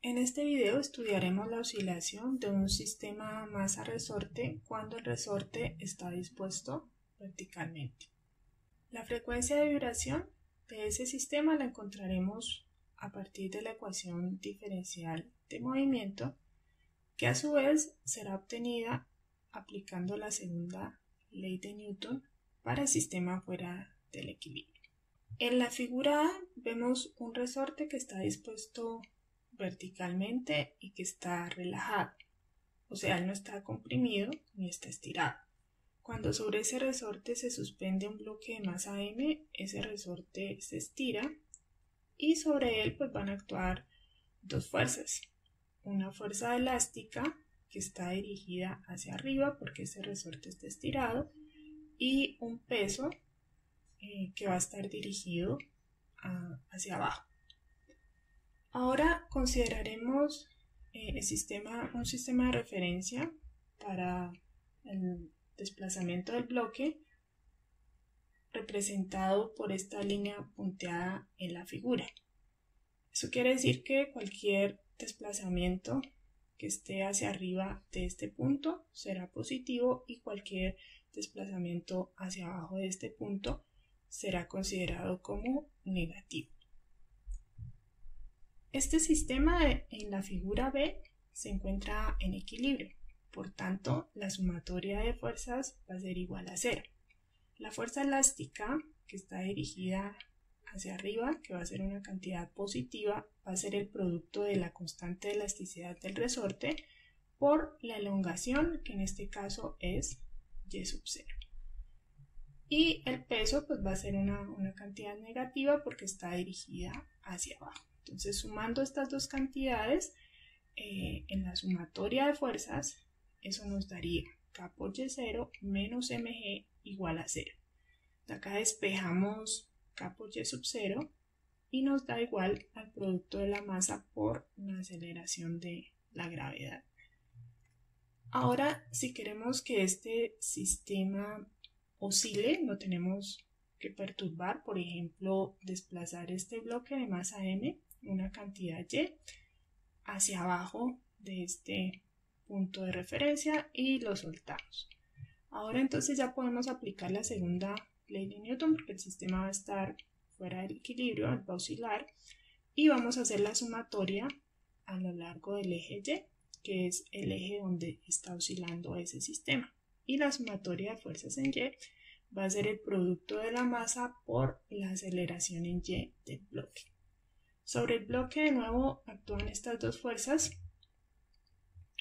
En este video estudiaremos la oscilación de un sistema masa-resorte cuando el resorte está dispuesto verticalmente. La frecuencia de vibración de ese sistema la encontraremos a partir de la ecuación diferencial de movimiento, que a su vez será obtenida aplicando la segunda ley de Newton para el sistema fuera del equilibrio. En la figura A vemos un resorte que está dispuesto verticalmente y que está relajado, o sea, él no está comprimido ni está estirado. Cuando sobre ese resorte se suspende un bloque de masa m, ese resorte se estira y sobre él van a actuar dos fuerzas. Una fuerza elástica que está dirigida hacia arriba porque ese resorte está estirado y un peso que va a estar dirigido hacia abajo. Ahora consideraremos un sistema de referencia para el desplazamiento del bloque representado por esta línea punteada en la figura. Eso quiere decir que cualquier desplazamiento que esté hacia arriba de este punto será positivo y cualquier desplazamiento hacia abajo de este punto será considerado como negativo. Este sistema en la figura B se encuentra en equilibrio, por tanto la sumatoria de fuerzas va a ser igual a 0. La fuerza elástica que está dirigida hacia arriba, que va a ser una cantidad positiva, va a ser el producto de la constante de elasticidad del resorte por la elongación, que en este caso es y sub 0. Y el peso va a ser una cantidad negativa porque está dirigida hacia abajo. Entonces, sumando estas dos cantidades en la sumatoria de fuerzas, eso nos daría K por Y0 menos mg igual a 0. De acá despejamos K por Y sub 0 y nos da igual al producto de la masa por la aceleración de la gravedad. Ahora, si queremos que este sistema oscile, no tenemos que perturbar, por ejemplo, desplazar este bloque de masa m, una cantidad y, hacia abajo de este punto de referencia y lo soltamos. Ahora entonces ya podemos aplicar la segunda ley de Newton porque el sistema va a estar fuera del equilibrio, va a oscilar y vamos a hacer la sumatoria a lo largo del eje Y, que es el eje donde está oscilando ese sistema. Y la sumatoria de fuerzas en Y va a ser el producto de la masa por la aceleración en Y del bloque. Sobre el bloque de nuevo actúan estas dos fuerzas.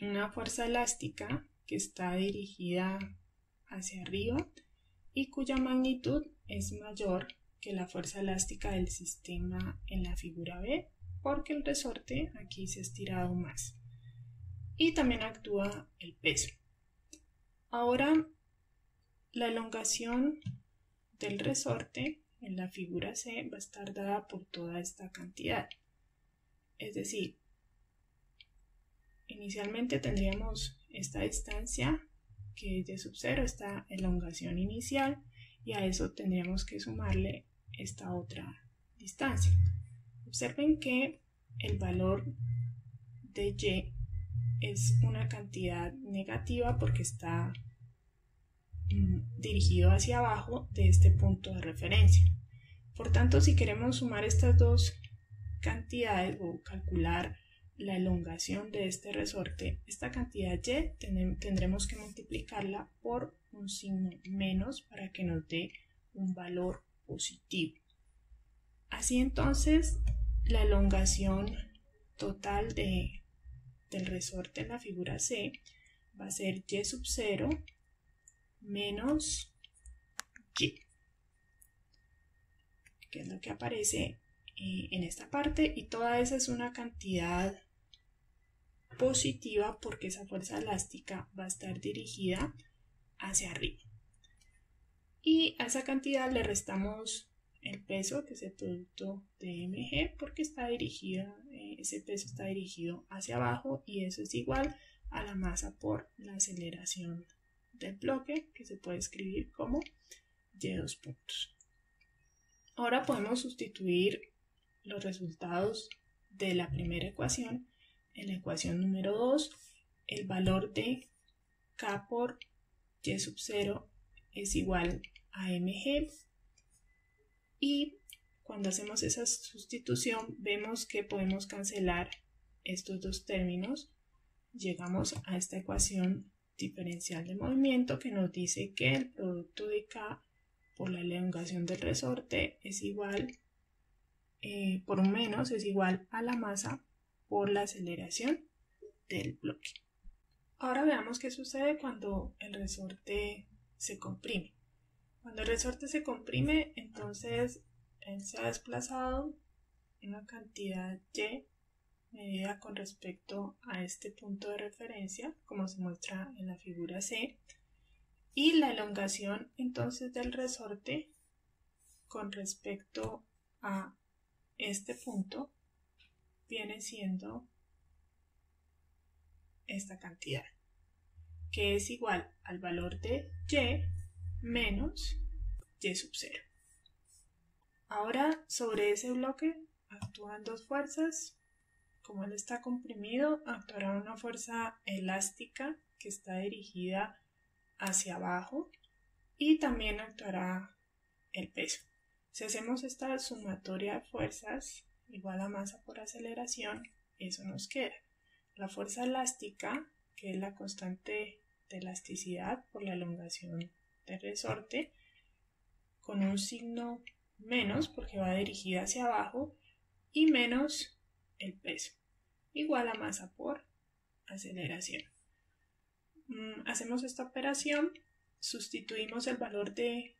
Una fuerza elástica que está dirigida hacia arriba y cuya magnitud es mayor que la fuerza elástica del sistema en la figura B porque el resorte aquí se ha estirado más. Y también actúa el peso. Ahora, la elongación del resorte en la figura C va a estar dada por toda esta cantidad. Es decir, inicialmente tendríamos esta distancia que es Y sub 0, esta elongación inicial, y a eso tendríamos que sumarle esta otra distancia. Observen que el valor de Y es una cantidad negativa porque está dirigido hacia abajo de este punto de referencia. Por tanto, si queremos sumar estas dos cantidades o calcular la elongación de este resorte, esta cantidad Y tendremos que multiplicarla por un signo menos para que nos dé un valor positivo. Así entonces, la elongación total del resorte en la figura C va a ser Y sub 0 menos Y, que es lo que aparece en esta parte, y toda esa es una cantidad positiva porque esa fuerza elástica va a estar dirigida hacia arriba. Y a esa cantidad le restamos el peso, que es el producto de mg, porque ese peso está dirigido hacia abajo y eso es igual a la masa por la aceleración del bloque, que se puede escribir como y2 puntos. Ahora podemos sustituir los resultados de la primera ecuación en la ecuación número 2, el valor de K por Y sub 0 es igual a mg, y cuando hacemos esa sustitución vemos que podemos cancelar estos dos términos. Llegamos a esta ecuación diferencial de movimiento que nos dice que el producto de K por la elongación del resorte es igual, por un menos, es igual a la masa por la aceleración del bloque. Ahora veamos qué sucede cuando el resorte se comprime. Cuando el resorte se comprime, entonces él se ha desplazado una cantidad Y medida con respecto a este punto de referencia, como se muestra en la figura C, y la elongación entonces del resorte con respecto a este punto viene siendo esta cantidad, que es igual al valor de Y menos Y sub 0. Ahora sobre ese bloque actúan dos fuerzas. Como él está comprimido, actuará una fuerza elástica que está dirigida hacia abajo, y también actuará el peso. Si hacemos esta sumatoria de fuerzas igual a masa por aceleración, eso nos queda. La fuerza elástica, que es la constante de elasticidad por la elongación del resorte, con un signo menos porque va dirigida hacia abajo, y menos el peso, igual a masa por aceleración. Hacemos esta operación, sustituimos el valor de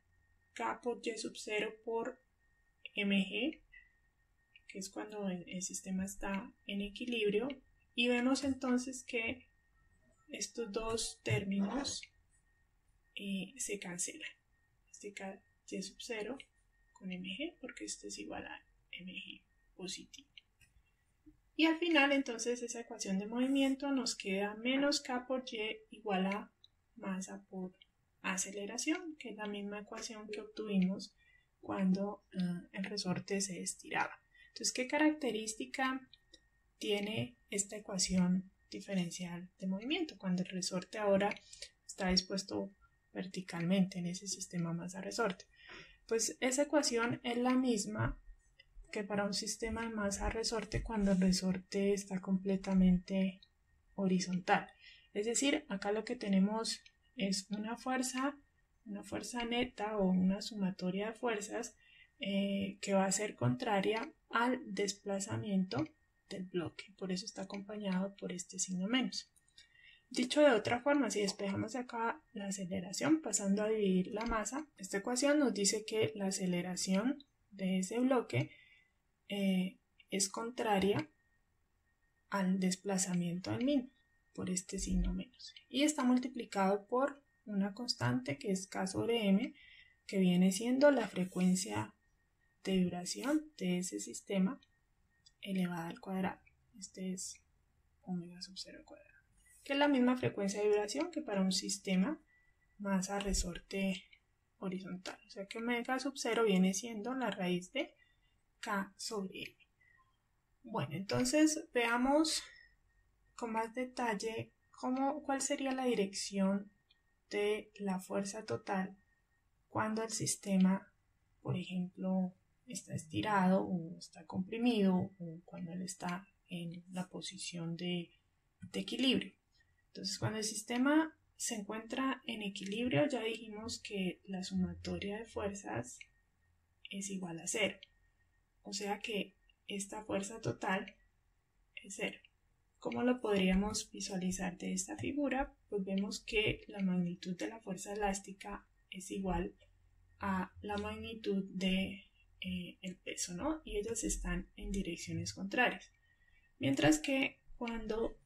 K por Y sub 0 por mg, que es cuando el sistema está en equilibrio, y vemos entonces que estos dos términos se cancelan. Este K Y sub 0 con mg, porque esto es igual a mg positivo. Y al final entonces esa ecuación de movimiento nos queda menos K por Y igual a masa por aceleración, que es la misma ecuación que obtuvimos cuando el resorte se estiraba. Entonces, ¿qué característica tiene esta ecuación diferencial de movimiento cuando el resorte ahora está dispuesto verticalmente en ese sistema masa-resorte? Pues esa ecuación es la misma que para un sistema de masa-resorte cuando el resorte está completamente horizontal. Es decir, acá lo que tenemos es una fuerza neta o una sumatoria de fuerzas que va a ser contraria al desplazamiento del bloque. Por eso está acompañado por este signo menos. Dicho de otra forma, si despejamos de acá la aceleración pasando a dividir la masa, esta ecuación nos dice que la aceleración de ese bloque es contraria al desplazamiento del mismo, por este signo menos, y está multiplicado por una constante que es K sobre M, que viene siendo la frecuencia de vibración de ese sistema elevada al cuadrado. Este es omega sub 0 al cuadrado, que es la misma frecuencia de vibración que para un sistema masa-resorte horizontal. O sea que omega sub 0 viene siendo la raíz de K sobre M. Bueno, entonces veamos con más detalle cuál sería la dirección de la fuerza total cuando el sistema, por ejemplo, está estirado o está comprimido, o cuando él está en la posición de equilibrio. Entonces, cuando el sistema se encuentra en equilibrio, ya dijimos que la sumatoria de fuerzas es igual a 0. O sea que esta fuerza total es 0. ¿Cómo lo podríamos visualizar de esta figura? Pues vemos que la magnitud de la fuerza elástica es igual a la magnitud de el peso, ¿no? Y ellos están en direcciones contrarias. Mientras que cuando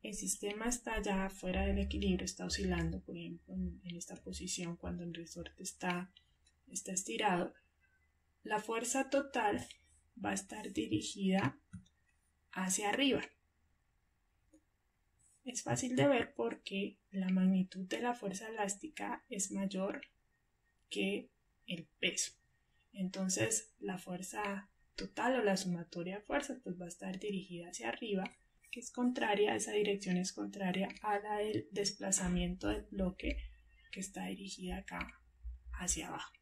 el sistema está ya fuera del equilibrio, está oscilando, por ejemplo, en esta posición cuando el resorte está estirado, la fuerza total va a estar dirigida hacia arriba. Es fácil de ver porque la magnitud de la fuerza elástica es mayor que el peso. Entonces la fuerza total o la sumatoria de fuerzas pues va a estar dirigida hacia arriba, que es contraria, esa dirección es contraria a la del desplazamiento del bloque que está dirigida acá hacia abajo.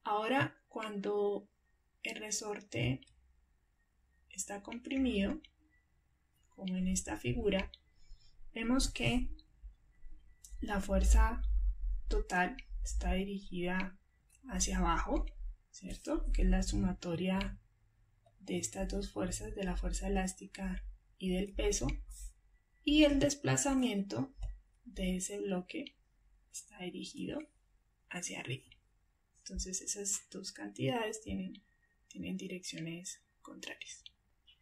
Ahora, cuando el resorte está comprimido, como en esta figura, vemos que la fuerza total está dirigida hacia abajo, ¿cierto? Que es la sumatoria de estas dos fuerzas, de la fuerza elástica y del peso, y el desplazamiento de ese bloque está dirigido hacia arriba. Entonces esas dos cantidades tienen direcciones contrarias.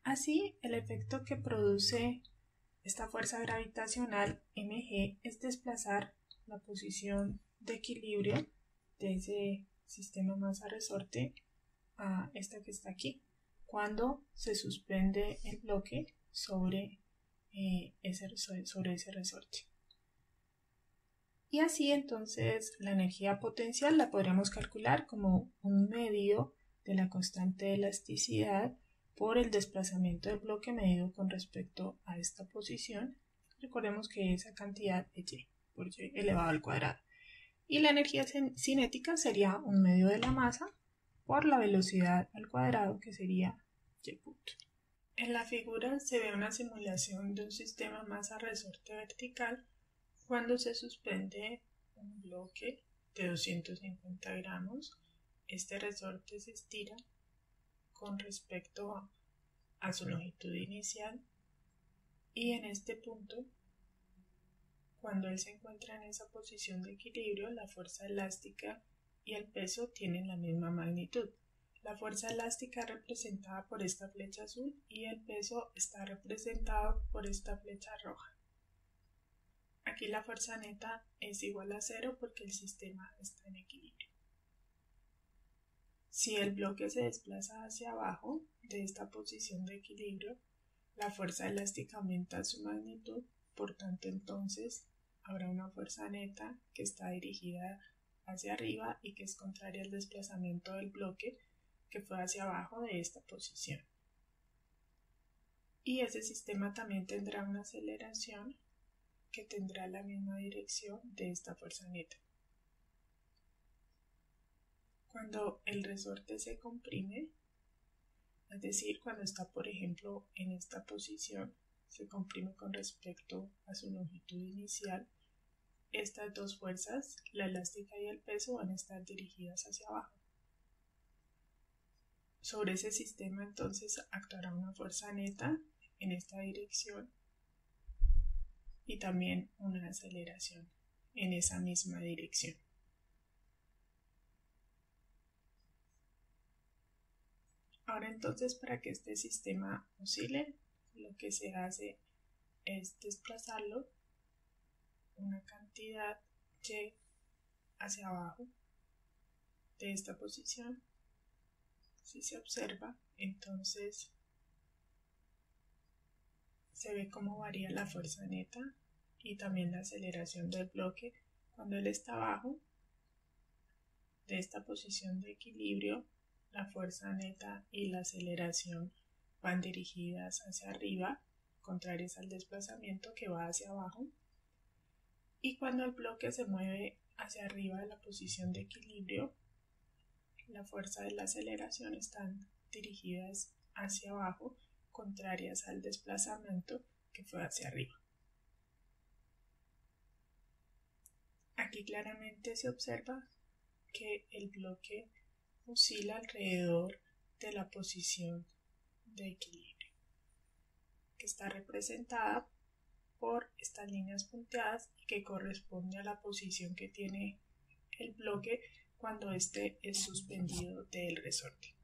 Así, el efecto que produce esta fuerza gravitacional mg es desplazar la posición de equilibrio de ese sistema masa-resorte a esta que está aquí, cuando se suspende el bloque sobre ese resorte. Y así entonces la energía potencial la podríamos calcular como un medio de la constante de elasticidad por el desplazamiento del bloque medido con respecto a esta posición. Recordemos que esa cantidad es y por y elevado al cuadrado. Y la energía cinética sería un medio de la masa por la velocidad al cuadrado, que sería y punto. En la figura se ve una simulación de un sistema masa-resorte vertical cuando se suspende un bloque de 250 gramos. Este resorte se estira con respecto a su longitud inicial, y en este punto, cuando él se encuentra en esa posición de equilibrio, la fuerza elástica y el peso tienen la misma magnitud. La fuerza elástica representada por esta flecha azul y el peso está representado por esta flecha roja. Aquí la fuerza neta es igual a 0 porque el sistema está en equilibrio. Si el bloque se desplaza hacia abajo de esta posición de equilibrio, la fuerza elástica aumenta su magnitud, por tanto entonces habrá una fuerza neta que está dirigida hacia arriba y que es contraria al desplazamiento del bloque que fue hacia abajo de esta posición. Y ese sistema también tendrá una aceleración que tendrá la misma dirección de esta fuerza neta. Cuando el resorte se comprime, es decir, cuando está, por ejemplo, en esta posición, se comprime con respecto a su longitud inicial, estas dos fuerzas, la elástica y el peso, van a estar dirigidas hacia abajo. Sobre ese sistema entonces actuará una fuerza neta en esta dirección y también una aceleración en esa misma dirección. Ahora entonces, para que este sistema oscile, lo que se hace es desplazarlo una cantidad y hacia abajo de esta posición. Si se observa, entonces se ve cómo varía la fuerza neta y también la aceleración del bloque cuando él está abajo de esta posición de equilibrio. La fuerza neta y la aceleración van dirigidas hacia arriba, contrarias al desplazamiento que va hacia abajo. Y cuando el bloque se mueve hacia arriba de la posición de equilibrio, la fuerza de la aceleración están dirigidas hacia abajo, contrarias al desplazamiento que fue hacia arriba. Aquí claramente se observa que el bloque oscila alrededor de la posición de equilibrio, que está representada por estas líneas punteadas y que corresponde a la posición que tiene el bloque cuando éste es suspendido del resorte.